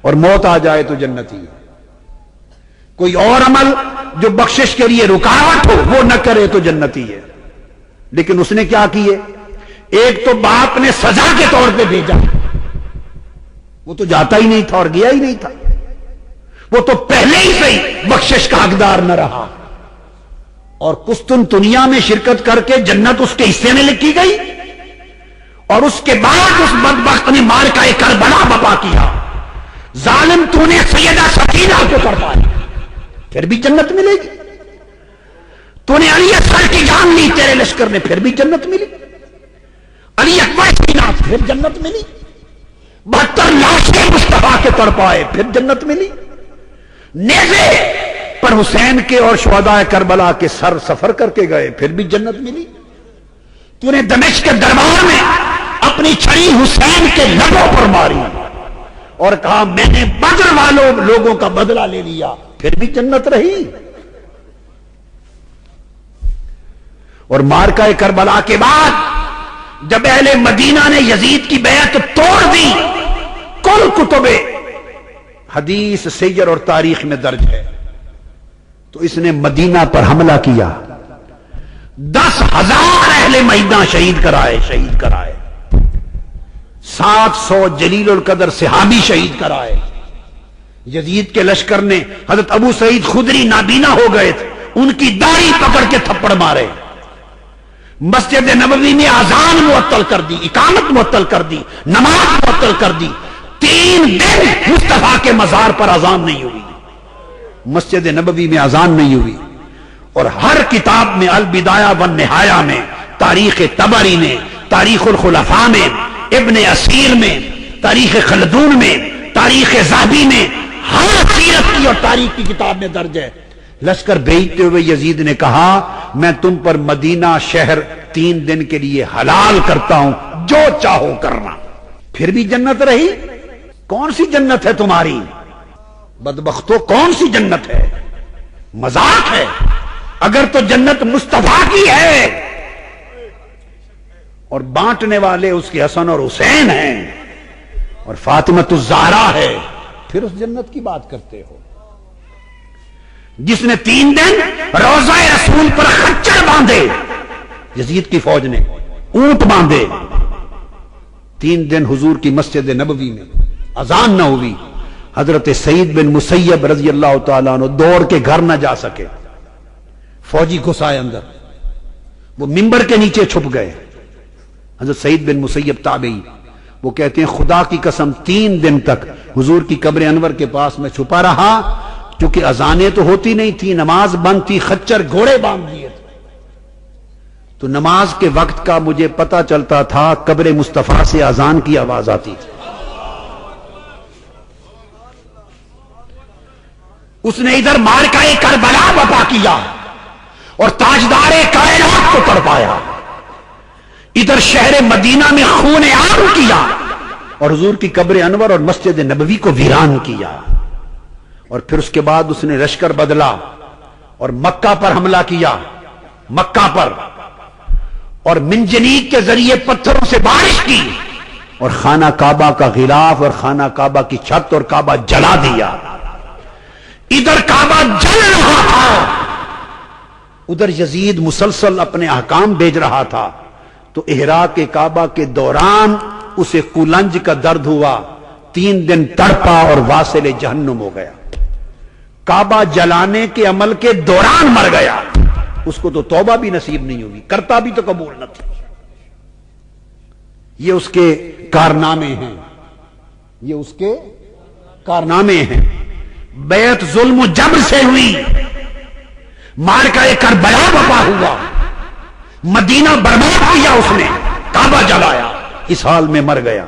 اور موت آ جائے تو جنتی ہے۔ کوئی اور عمل جو بخشش کے لیے رکاوٹ ہو وہ نہ کرے تو جنتی ہے۔ لیکن اس نے کیا کیے؟ ایک تو باپ نے سزا کے طور پہ بھیجا، وہ تو جاتا ہی نہیں تھا اور گیا ہی نہیں تھا، وہ تو پہلے ہی سے ہی بخشش کا حقدار نہ رہا، اور قسطنطنیہ میں شرکت کر کے جنت اس کے حصے میں لکھی گئی، اور اس کے بعد اس بدبخت نے معرکہ کربلا برپا کیا۔ ظالم تو نے سیدہ سکینہ کو تڑپایا، پھر بھی جنت ملے گی۔ تو نے علی اصغر کی جان لی تیرے لشکر نے، پھر بھی جنت ملی۔ علی اکبر کی نام، پھر جنت ملی۔ 72 لاشیں مصطفیٰ کے تڑپائے، پھر جنت ملی۔ نیزے پر حسین کے اور شہداء کربلا کے سر سفر کر کے گئے، پھر بھی جنت ملی۔ تو نے دمشق کے دربار میں اپنی چھڑی حسین کے لبوں پر ماری اور کہا میں نے بدر والوں لوگوں کا بدلہ لے لیا، پھر بھی جنت رہی۔ اور معرکہ کربلا کے بعد جب اہل مدینہ نے یزید کی بیعت توڑ دی، کل کتب حدیث سیر اور تاریخ میں درج ہے، تو اس نے مدینہ پر حملہ کیا، 10,000 اہل مدینہ شہید کرائے 700 جلیل القدر صحابی شہید کرائے۔ یزید کے لشکر نے حضرت ابو سعید خدری نابینا ہو گئے تھے، ان کی داڑھی پکڑ کے تھپڑ مارے، مسجد نبوی میں اذان معطل کر دی، اقامت معطل کر دی، نماز معطل کر دی۔ 3 دن مصطفیٰ کے مزار پر اذان نہیں ہوئی، مسجد نبوی میں اذان نہیں ہوئی۔ اور ہر کتاب میں البدایہ والنہایہ میں، تاریخ طبری میں، تاریخ الخلفاء میں، ابن اسیر میں، تاریخ خلدون میں، تاریخ ذہبی میں، ہر سیرت کی اور تاریخ کی کتاب میں درج ہے۔ لشکر بھیجتے ہوئے یزید نے کہا میں تم پر مدینہ شہر 3 دن کے لیے حلال کرتا ہوں، جو چاہو کرنا۔ پھر بھی جنت رہی۔ کون سی جنت ہے تمہاری بدبختو؟ کون سی جنت ہے؟ مذاق ہے۔ اگر تو جنت مصطفیٰ کی ہے اور بانٹنے والے اس کے حسن اور حسین ہیں اور فاطمۃ الزہرا ہے، پھر اس جنت کی بات کرتے ہو؟ جس نے 3 دن روضہ رسول پر خچر باندھے، یزید کی فوج نے اونٹ باندھے، 3 دن حضور کی مسجد نبوی میں اذان نہ ہوئی، حضرت سعید بن مسیب رضی اللہ تعالیٰ عنہ دوڑ کے گھر نہ جا سکے، فوجی گھسائے اندر، وہ ممبر کے نیچے چھپ گئے۔ حضرت سعید بن مسیب تابعی، وہ کہتے ہیں خدا کی قسم 3 دن تک حضور کی قبر انور کے پاس میں چھپا رہا، کیونکہ اذانیں تو ہوتی نہیں تھی، نماز بند تھی، خچر گھوڑے باندھ دیے تھے، تو نماز کے وقت کا مجھے پتا چلتا تھا، قبر مصطفیٰ سے اذان کی آواز آتی تھی۔ اس نے ادھر معرکہ کربلا برپا کیا اور تاجدار کائنات کو تڑپایا، ادھر شہر مدینہ میں خون عام کیا اور حضور کی قبر انور اور مسجد نبوی کو ویران کیا۔ اور پھر اس کے بعد اس نے لشکر بدلا اور مکہ پر حملہ کیا، مکہ پر، اور منجنیق کے ذریعے پتھروں سے بارش کی اور خانہ کعبہ کا غلاف اور خانہ کعبہ کی چھت اور کعبہ جلا دیا۔ ادھر کعبہ جل رہا تھا، ادھر یزید مسلسل اپنے احکام بھیج رہا تھا، تو احراق کعبہ کے دوران اسے قولنج کا درد ہوا، 3 دن تڑپا اور واصل جہنم ہو گیا۔ کعبہ جلانے کے عمل کے دوران مر گیا، اس کو تو توبہ بھی نصیب نہیں ہوئی، کرتا بھی تو قبول نہ تھی۔ یہ اس کے کارنامے ہیں، یہ اس کے کارنامے ہیں۔ بیعت ظلم و جبر سے ہوئی، معرکہ کربلا برپا ہوا، مدینہ برباد کیا اس نے، کعبہ جلایا، اس حال میں مر گیا۔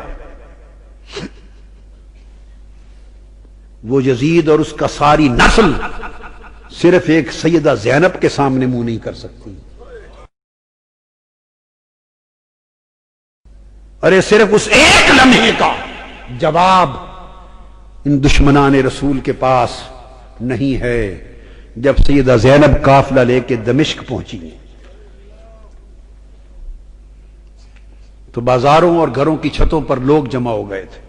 وہ یزید اور اس کا ساری نسل صرف ایک سیدہ زینب کے سامنے منہ نہیں کر سکتی۔ ارے صرف اس ایک لمحے کا جواب ان دشمنان رسول کے پاس نہیں ہے، جب سیدہ زینب قافلہ لے کے دمشق پہنچی تو بازاروں اور گھروں کی چھتوں پر لوگ جمع ہو گئے تھے،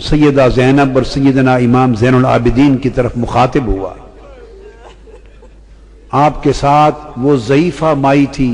سیدہ زینب اور سیدنا امام زین العابدین کی طرف مخاطب ہوا. آپ کے ساتھ وہ ضعیفہ مائی تھی